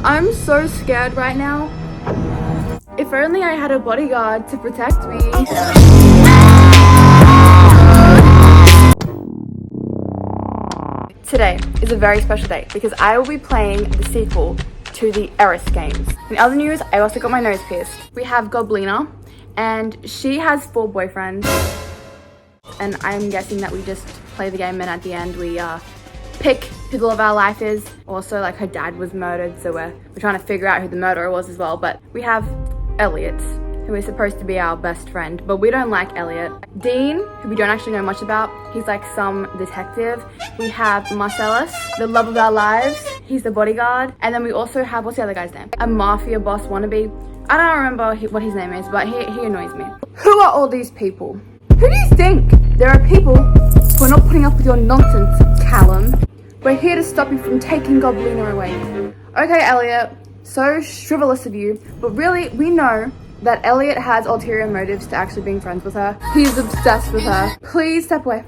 I'm so scared right now. If only I had a bodyguard to protect me. Today is a very special day because I will be playing the sequel to the heiress games. In other news, I also got my nose pierced. We have Goblina, and she has 4 boyfriends. And I'm guessing that we just play the game and at the end we pick who the love of our life is. Also, like, her dad was murdered, so we're trying to figure out who the murderer was as well. But we have Elliot, who is supposed to be our best friend, but we don't like Elliot. Dean, who we don't actually know much about, he's like some detective. We have Marcellus, the love of our lives, he's the bodyguard. And then we also have, what's the other guy's name? A mafia boss wannabe. I don't remember what his name is, but he annoys me. Who are all these people? Who do you think? There are people who are not putting up with your nonsense, Callum. We're here to stop you from taking Goblina away. Okay, Elliot, so chivalrous of you, but really, we know that Elliot has ulterior motives to actually being friends with her. He's obsessed with her. Please step away.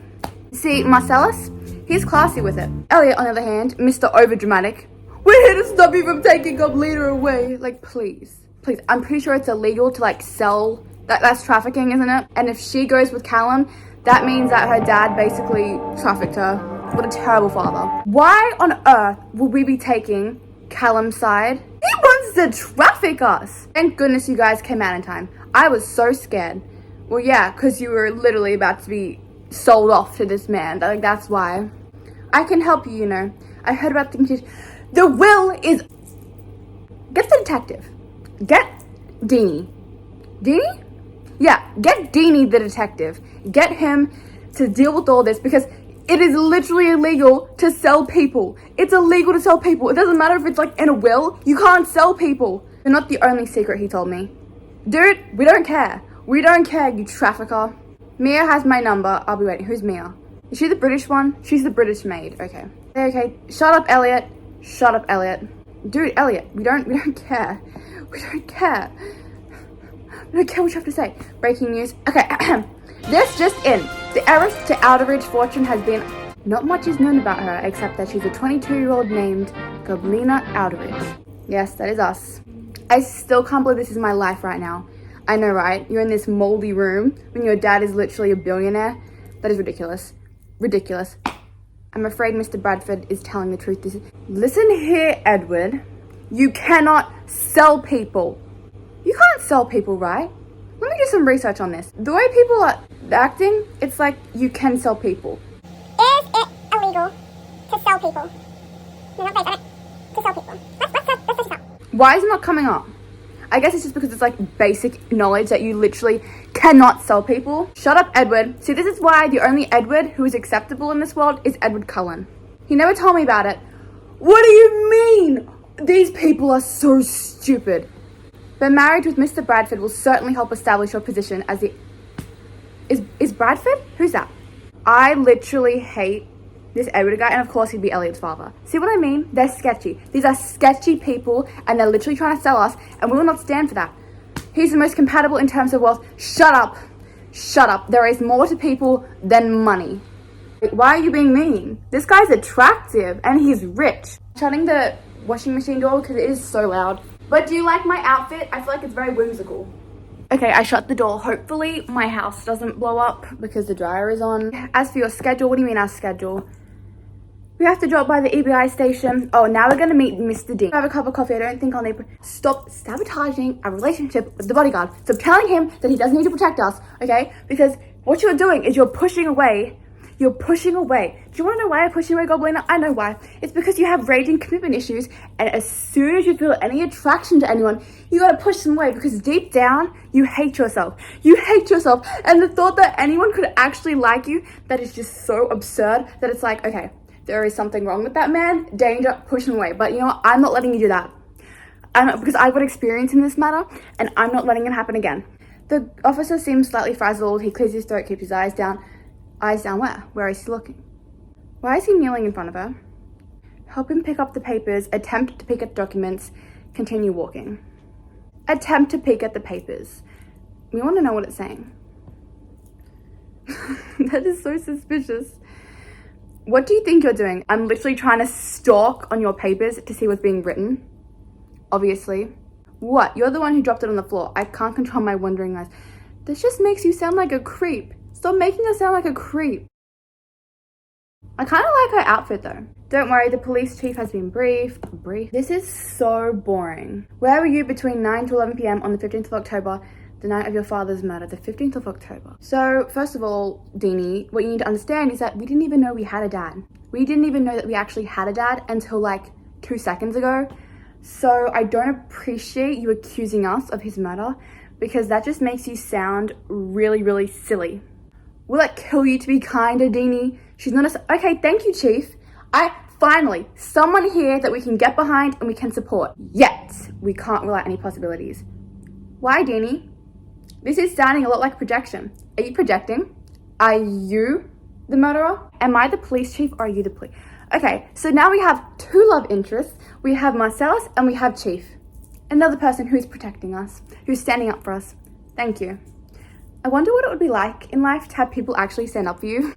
See, Marcellus, he's classy with it. Elliot, on the other hand, Mr. Overdramatic. We're here to stop you from taking Goblina away. Like, please. Please, I'm pretty sure it's illegal to, like, sell. That's trafficking, isn't it? And if she goes with Callum, that means that her dad basically trafficked her. What a terrible father. Why on earth would we be taking Callum's side? He wants to traffic us. Thank goodness you guys came out in time. I was so scared. Well, yeah, because you were literally about to be sold off to this man. Like, that's why. I can help you, you know. I heard about the will is... Get the detective. Get Deanie. Deanie? Yeah, get Deanie the detective. Get him to deal with all this because it is literally illegal to sell people. It's illegal to sell people. It doesn't matter if it's like in a will. You can't sell people. They're not the only secret, he told me. Dude, we don't care. We don't care, you trafficker. Mia has my number. I'll be waiting. Who's Mia? Is she the British one? She's the British maid. Okay. Okay. Shut up, Elliot. Shut up, Elliot. Dude, Elliot, we don't care. We don't care. We don't care what you have to say. Breaking news. Okay. This just in. The heiress to Outerbridge fortune has been... Not much is known about her, except that she's a 22-year-old named Goblina Outerbridge. Yes, that is us. I still can't believe this is my life right now. I know, right? You're in this moldy room when your dad is literally a billionaire. That is ridiculous. Ridiculous. I'm afraid Mr. Bradford is telling the truth. Listen here, Edward. You cannot sell people. You can't sell people, right? Let me do some research on this. The way people are acting, it's like you can sell people. Is it illegal to sell people? No, not based on it. To sell people. Let's just stop. Why is it not coming up? I guess it's just because it's like basic knowledge that you literally cannot sell people. Shut up, Edward. See, this is why the only Edward who is acceptable in this world is Edward Cullen. He never told me about it. What do you mean? These people are so stupid. But marriage with Mr. Bradford will certainly help establish your position as the... Is Bradford? Who's that? I literally hate this Edward guy, and of course he'd be Elliot's father. See what I mean? They're sketchy. These are sketchy people, and they're literally trying to sell us, and we will not stand for that. He's the most compatible in terms of wealth. Shut up. Shut up. There is more to people than money. Why are you being mean? This guy's attractive, and he's rich. Shutting the washing machine door because it is so loud. But do you like my outfit? I feel like it's very whimsical. Okay, I shut the door. Hopefully my house doesn't blow up because the dryer is on. As for your schedule, what do you mean our schedule? We have to drop by the EBI station. Oh, now we're gonna meet Mr. Dean. Have a cup of coffee. I don't think I'll need... Stop sabotaging our relationship with the bodyguard. Stop telling him that he doesn't need to protect us, okay? Because what you're doing is you're pushing away. You're pushing away. Do you want to know why I'm pushing away, Goblina? I know why. It's because you have raging commitment issues, and as soon as you feel any attraction to anyone, you gotta push them away because deep down, you hate yourself. You hate yourself, and the thought that anyone could actually like you, that is just so absurd that it's like, okay, there is something wrong with that man. Danger, push him away. But you know what? I'm not letting you do that. Because I've got experience in this matter, and I'm not letting it happen again. The officer seems slightly frazzled. He clears his throat, keeps his eyes down. Eyes down where? Where is he looking? Why is he kneeling in front of her? Help him pick up the papers. Attempt to pick at documents. Continue walking. Attempt to peek at the papers. We want to know what it's saying. That is so suspicious. What do you think you're doing? I'm literally trying to stalk on your papers to see what's being written. obviously. What? You're the one who dropped it on the floor. I can't control my wandering eyes. This just makes you sound like a creep. Stop making us sound like a creep. I kind of like her outfit though. Don't worry, the police chief has been briefed. This is so boring. Where were you between 9 to 11 p.m. on the 15th of October, the night of your father's murder, the 15th of October? So, first of all, Deanie, what you need to understand is that we didn't even know we had a dad. We didn't even know that we actually had a dad until like 2 seconds ago. So, I don't appreciate you accusing us of his murder because that just makes you sound really, really silly. Will it kill you to be kinder, Deanie? She's not a... Okay, thank you, Chief. Finally, someone here that we can get behind and we can support. Yet, we can't rule out any possibilities. Why, Deanie? This is sounding a lot like projection. Are you projecting? Are you the murderer? Am I the police chief or are you the police? Okay, so now we have two love interests. We have Marcellus and we have Chief. Another person who's protecting us, who's standing up for us. Thank you. I wonder what it would be like in life to have people actually stand up for you.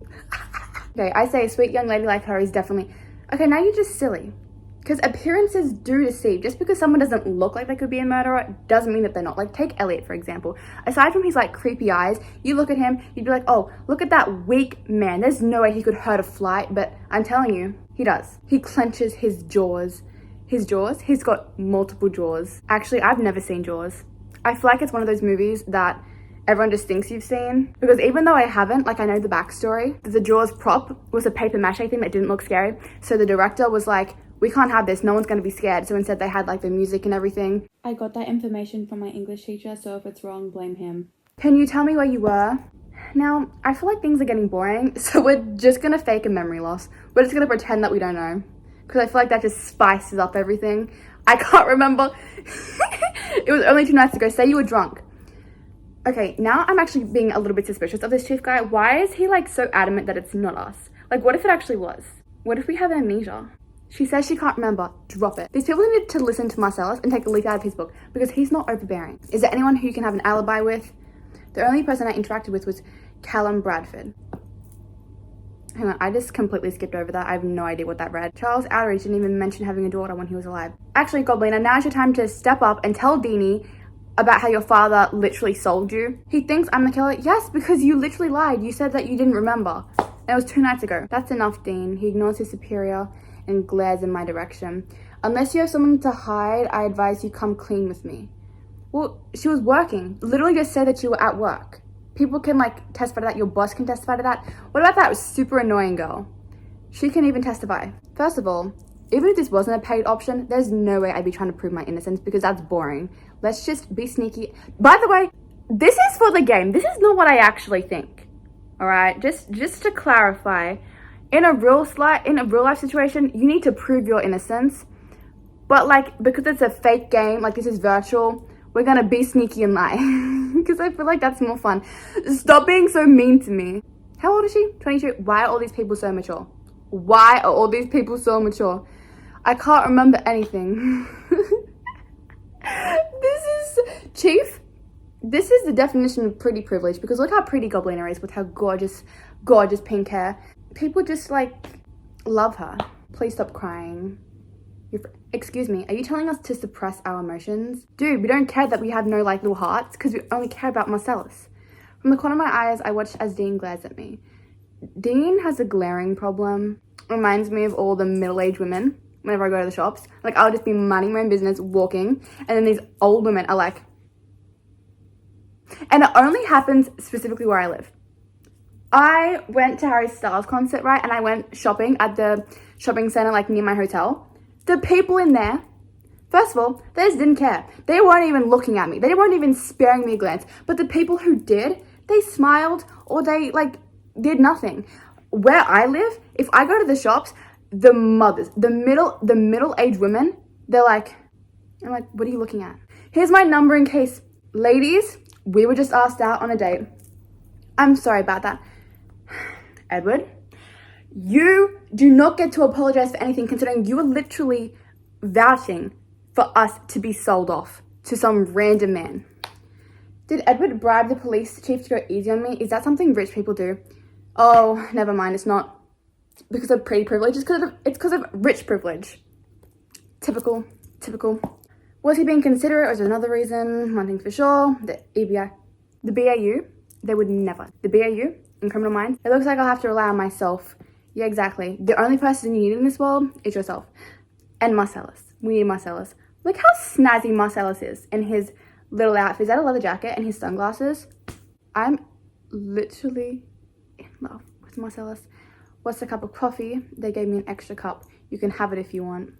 Okay, I say a sweet young lady like her is definitely... Okay, now you're just silly. Because appearances do deceive. Just because someone doesn't look like they could be a murderer doesn't mean that they're not. Like, take Elliot, for example. Aside from his, like, creepy eyes, you look at him, you'd be like, oh, look at that weak man. There's no way he could hurt a fly. But I'm telling you, he does. He clenches his jaws. His jaws? He's got multiple jaws. Actually, I've never seen Jaws. I feel like it's one of those movies that everyone just thinks you've seen. Because even though I haven't, like, I know the backstory. The Jaws prop was a paper mache thing that didn't look scary. So the director was like, we can't have this, no one's gonna be scared. So instead they had like the music and everything. I got that information from my English teacher, so if it's wrong, blame him. Can you tell me where you were? Now, I feel like things are getting boring, so we're just gonna fake a memory loss. We're just gonna pretend that we don't know. Because I feel like that just spices up everything. I can't remember. It was only 2 nights ago. Say you were drunk. Okay, now I'm actually being a little bit suspicious of this chief guy. Why is he like so adamant that it's not us? Like, what if it actually was? What if we have amnesia? She says she can't remember. Drop it. These people need to listen to Marcellus and take a leaf out of his book because he's not overbearing. Is there anyone who you can have an alibi with? The only person I interacted with was Callum Bradford. Hang on, I just completely skipped over that. I have no idea what that read. Charles Outridge didn't even mention having a daughter when he was alive. Actually, Goblina, now is your time to step up and tell Deanie about how your father literally sold you. He thinks I'm the killer. Yes, because you literally lied. You said that you didn't remember. And it was 2 nights ago. That's enough, Dean. He ignores his superior and glares in my direction. Unless you have someone to hide, I advise you come clean with me. Well, she was working. Literally just say that you were at work. People can like testify to that. Your boss can testify to that. What about that super annoying girl? She can even testify. First of all, even if this wasn't a paid option, there's no way I'd be trying to prove my innocence because that's boring. Let's just be sneaky. By the way, this is for the game. This is not what I actually think. All right, just to clarify, in a real life situation, you need to prove your innocence. But like, because it's a fake game, like this is virtual, we're gonna be sneaky and lie. Because I feel like that's more fun. Stop being so mean to me. How old is she? 22. Why are all these people so mature? Why are all these people so mature? I can't remember anything. This is... Chief? This is the definition of pretty privilege because look how pretty Goblina is with her gorgeous, gorgeous pink hair. People just like love her. Please stop crying. Excuse me, are you telling us to suppress our emotions? Dude, we don't care that we have no like little hearts because we only care about Marcellus. From the corner of my eyes, I watched as Dean glares at me. Dean has a glaring problem. Reminds me of all the middle-aged women whenever I go to the shops. Like, I'll just be minding my own business, walking, and then these old women are like... And it only happens specifically where I live. I went to Harry Styles concert, right? And I went shopping at the shopping center, like, near my hotel. The people in there, first of all, they just didn't care. They weren't even looking at me. They weren't even sparing me a glance. But the people who did, they smiled or they, like, did nothing. Where I live, if I go to the shops, the mothers, the middle-aged women, they're like, I'm like, what are you looking at? Here's my number in case, ladies, we were just asked out on a date. I'm sorry about that. Edward, you do not get to apologize for anything considering you were literally vouching for us to be sold off to some random man. Did Edward bribe the police chief to go easy on me? Is that something rich people do? Oh, never mind. It's not because of pretty privilege. It's because of rich privilege. Typical. Was he being considerate, or is there another reason? One thing's for sure, the BAU, they would never. The BAU in Criminal Minds, it looks like I'll have to rely on myself. Yeah, exactly. The only person you need in this world is yourself. And Marcellus. We need Marcellus. Look how snazzy Marcellus is in his little outfit. Is that a leather jacket and his sunglasses? I'm literally in love with Marcellus. What's a cup of coffee? They gave me an extra cup. You can have it if you want.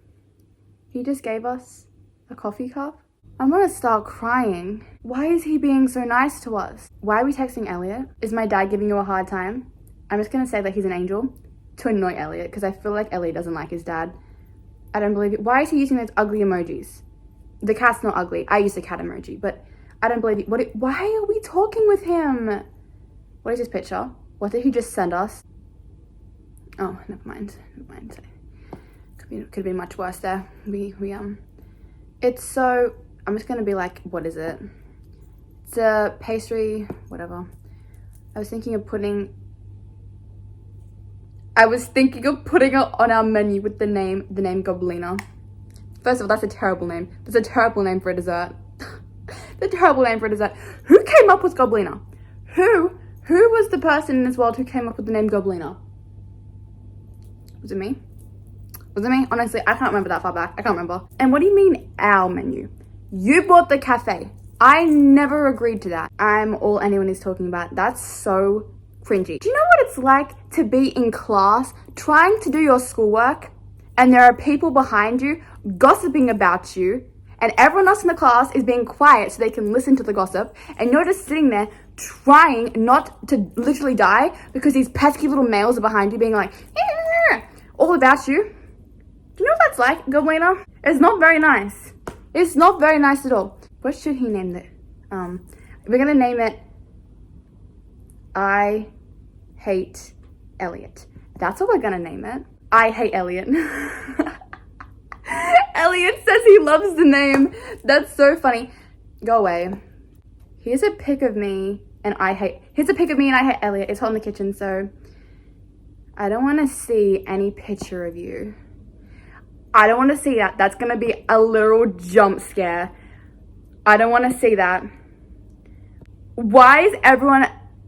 He just gave us a coffee cup? I'm gonna start crying. Why is he being so nice to us? Why are we texting Elliot? Is my dad giving you a hard time? I'm just gonna say that he's an angel to annoy Elliot because I feel like Elliot doesn't like his dad. I don't believe it. Why is he using those ugly emojis? The cat's not ugly. I use the cat emoji, but I don't believe it. Why are we talking with him? What is his picture? What did he just send us? Oh, never mind. Could have been much worse there. It's so, I'm just gonna be like, what is it? It's a pastry, whatever. I was thinking of putting it on our menu with the name Goblina. First of all, that's a terrible name. That's a terrible name for a dessert. The terrible name for a dessert. Who came up with Goblina? Who was the person in this world who came up with the name Goblina? Was it me? Was it me? Honestly, I can't remember that far back. I can't remember. And what do you mean, our menu? You bought the cafe. I never agreed to that. I'm all anyone is talking about. That's so cringy. Do you know what it's like to be in class trying to do your schoolwork and there are people behind you gossiping about you and everyone else in the class is being quiet so they can listen to the gossip and you're just sitting there trying not to literally die because these pesky little males are behind you being like all about you? Do you know what that's like, Goblina? It's not very nice. It's not very nice at all. What should he name it? We're gonna name it I Hate Elliot. That's what we're gonna name it. I Hate Elliot. Elliot says he loves the name. That's so funny. Go away. Here's a pic of me and I hate Elliot. It's hot in the kitchen, so I don't want to see any picture of you. I don't want to see that. That's gonna be a literal jump scare. I don't want to see that. Why is everyone...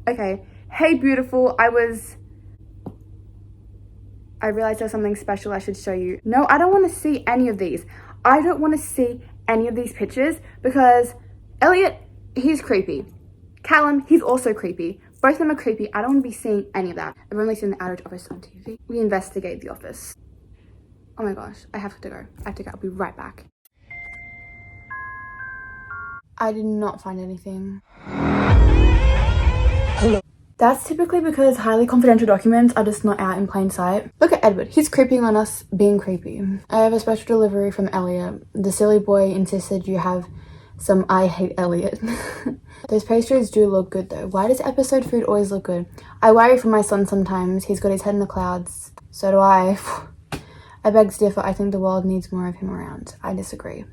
Okay. Hey, beautiful. I realized there was something special I should show you. No, I don't want to see any of these. I don't want to see any of these pictures because Elliot, he's creepy. Callum, he's also creepy. Both of them are creepy. I don't want to be seeing any of that. I've only seen the Outrage office on TV. We investigate the office. Oh my gosh, I have to go. I'll be right back. I did not find anything. Hello. That's typically because highly confidential documents are just not out in plain sight. Look at Edward. He's creeping on us being creepy. I have a special delivery from Elliot. The silly boy insisted you have some I Hate Elliot. Those pastries do look good though. Why does episode food always look good? I worry for my son sometimes. He's got his head in the clouds. So do I. I beg to differ. I think the world needs more of him around. I disagree.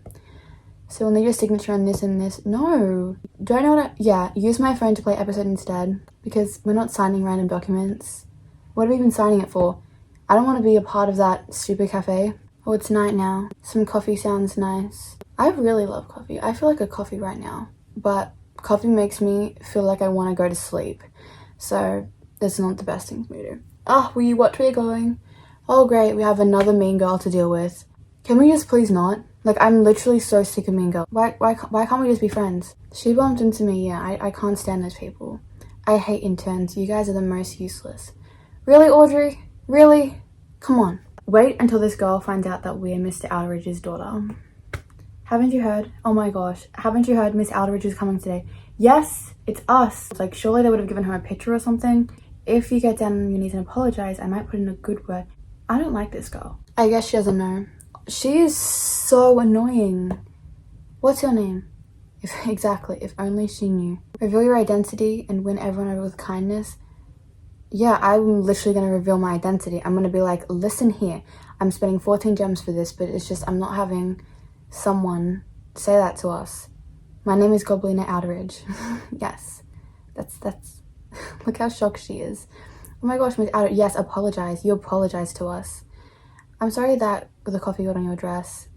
So we'll need your signature on this and this. No. Do I know what yeah, use my phone to play episode instead. Because we're not signing random documents. What are we even signing it for? I don't want to be a part of that stupid cafe. Oh, it's night now. Some coffee sounds nice. I really love coffee. I feel like a coffee right now. But coffee makes me feel like I want to go to sleep. So that's not the best thing for me to do. Oh, will you watch where you're going? Oh great, we have another mean girl to deal with. Can we just please not? Like, I'm literally so sick of mean girl. Why can't we just be friends? She bumped into me, yeah, I can't stand those people. I hate interns, you guys are the most useless. Really, Audrey? Really? Come on. Wait until this girl finds out that we're Mr. Outrage's daughter. Haven't you heard? Oh my gosh, haven't you heard Miss Outrage is coming today? Yes, it's us. Like, surely they would have given her a picture or something. If you get down on your knees and apologize, I might put in a good word. I don't like this girl. I guess she doesn't know. She is so annoying. What's your name? Exactly, if only she knew. Reveal your identity and win everyone over with kindness. Yeah, I'm literally going to reveal my identity. I'm going to be like, listen here. I'm spending 14 gems for this, but it's just I'm not having someone say that to us. My name is Goblina Outrage. Yes, that's look how shocked she is. Oh my gosh, Miss Outrage. Yes, apologize. You apologize to us. I'm sorry that the coffee got on your dress.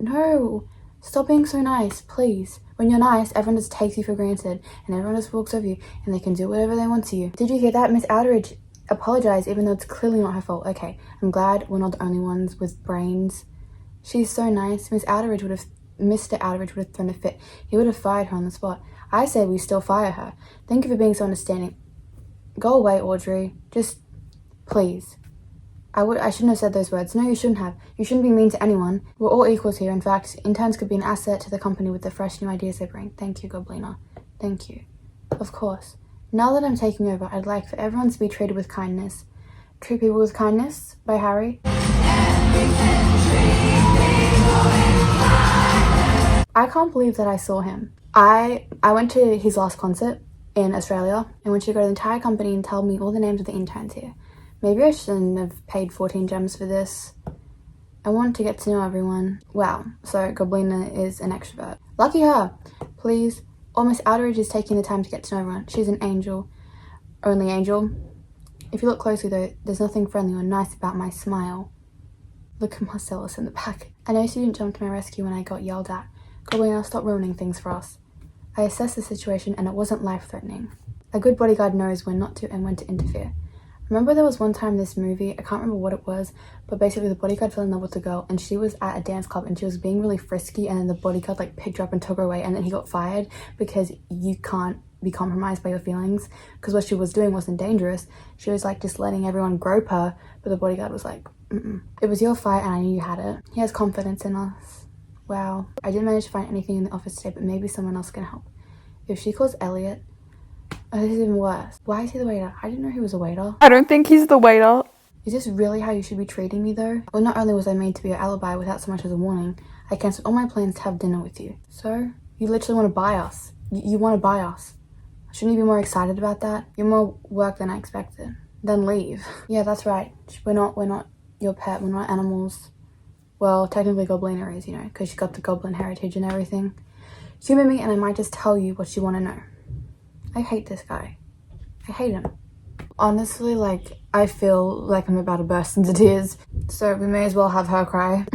No, Stop being so nice, please. When you're nice, everyone just takes you for granted and everyone just walks over you and they can do whatever they want to you. Did you hear that? Miss Outeridge apologized even though it's clearly not her fault. Okay, I'm glad we're not the only ones with brains. She's so nice. Mr. Outeridge would have thrown a fit. He would have fired her on the spot. I say we still fire her. Thank you for being so understanding. Go away, Audrey. Just, please. I shouldn't have said those words. No, you shouldn't have. You shouldn't be mean to anyone. We're all equals here. In fact, interns could be an asset to the company with the fresh new ideas they bring. Thank you, Goblina. Thank you. Of course. Now that I'm taking over, I'd like for everyone to be treated with kindness. Treat People with Kindness by Harry. I can't believe that I saw him. I went to his last concert in Australia and went to go to the entire company and tell me all the names of the interns here. Maybe I shouldn't have paid 14 gems for this. I want to get to know everyone. Wow, so Goblina is an extrovert. Lucky her. Please. Oh, Miss Outeridge is taking the time to get to know everyone. She's an angel. Only angel. If you look closely though, there's nothing friendly or nice about my smile. Look at Marcellus in the back. I noticed you didn't jump to my rescue when I got yelled at. Goblina, stop ruining things for us. I assessed the situation and it wasn't life-threatening. A good bodyguard knows when not to and when to interfere. Remember there was one time in this movie, I can't remember what it was, but basically the bodyguard fell in love with a girl and she was at a dance club and she was being really frisky and then the bodyguard like picked her up and took her away and then he got fired because you can't be compromised by your feelings because what she was doing wasn't dangerous. She was like just letting everyone grope her, but the bodyguard was like, It was your fight and I knew you had it. He has confidence in us. Wow. I didn't manage to find anything in the office today, but maybe someone else can help. If she calls Elliot, oh, this is even worse. Why is he the waiter? I didn't know he was a waiter. I don't think he's the waiter. Is this really how you should be treating me though? Well, not only was I made to be your alibi without so much as a warning, I cancelled all my plans to have dinner with you. So, you literally want to buy us. You want to buy us. Shouldn't you be more excited about that? You're more work than I expected. Then leave. Yeah, that's right. We're not your pet. We're not animals. Well, technically Goblina is, because she's got the goblin heritage and everything. Humor me and I might just tell you what you want to know. I hate this guy. I hate him. Honestly, I feel like I'm about to burst into tears. So we may as well have her cry.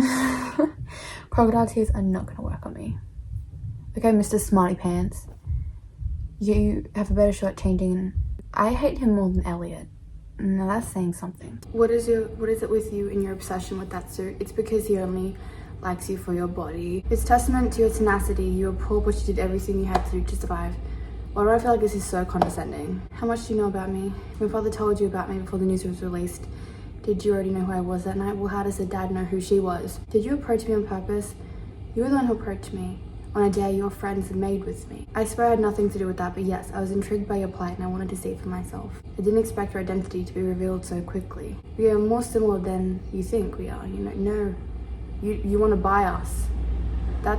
Crocodile tears are not going to work on me. Okay, Mr. Smarty Pants. You have a better shot changing. I hate him more than Elliot. Now that's saying something. What is it with you and your obsession with that suit? It's because he only likes you for your body. It's testament to your tenacity. You were poor, but you did everything you had to do to survive. Why do I feel like this is so condescending? How much do you know about me? My father told you about me before the news was released. Did you already know who I was that night? Well, how does a dad know who she was? Did you approach me on purpose? You were the one who approached me on a day your friends had made with me. I swear I had nothing to do with that, but yes, I was intrigued by your plight and I wanted to see it for myself. I didn't expect your identity to be revealed so quickly. We are more similar than you think we are. No. You want to buy us. I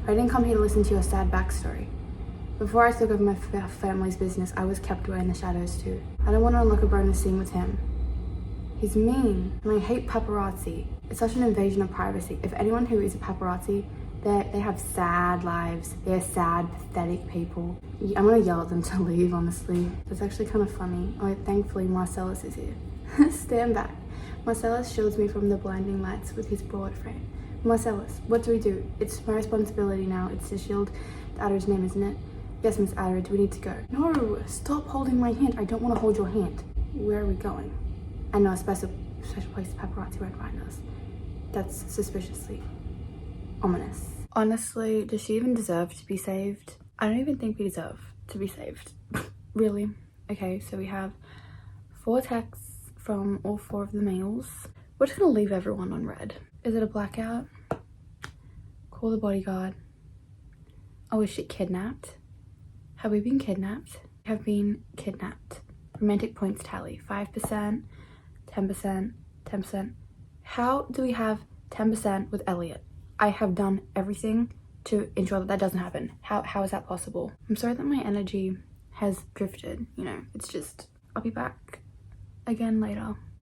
didn't come here to listen to your sad backstory. Before I took over my family's business, I was kept away in the shadows too. I don't want to unlock a bonus scene with him. He's mean, and I hate paparazzi. It's such an invasion of privacy. If anyone who is a paparazzi, they have sad lives. They're sad, pathetic people. I'm gonna yell at them to leave, honestly. It's actually kind of funny. Oh, thankfully Marcellus is here. Stand back. Marcellus shields me from the blinding lights with his broad frame. Marcellus, what do? It's my responsibility now. It's to shield the Outeridge's name, isn't it? Yes, Miss Outeridge, we need to go. No, stop holding my hand. I don't want to hold your hand. Where are we going? I know a special place the paparazzi won't find us. That's suspiciously ominous. Honestly, does she even deserve to be saved? I don't even think we deserve to be saved. Really? Okay, so we have 4 texts from all 4 of the males. We're just gonna leave everyone on red. Is it a blackout? Call the bodyguard. Oh, is she kidnapped? Have we been kidnapped? We have been kidnapped. Romantic points tally. 5%, 10%, 10%. How do we have 10% with Elliot? I have done everything to ensure that doesn't happen. How is that possible? I'm sorry that my energy has drifted, it's just, I'll be back again later.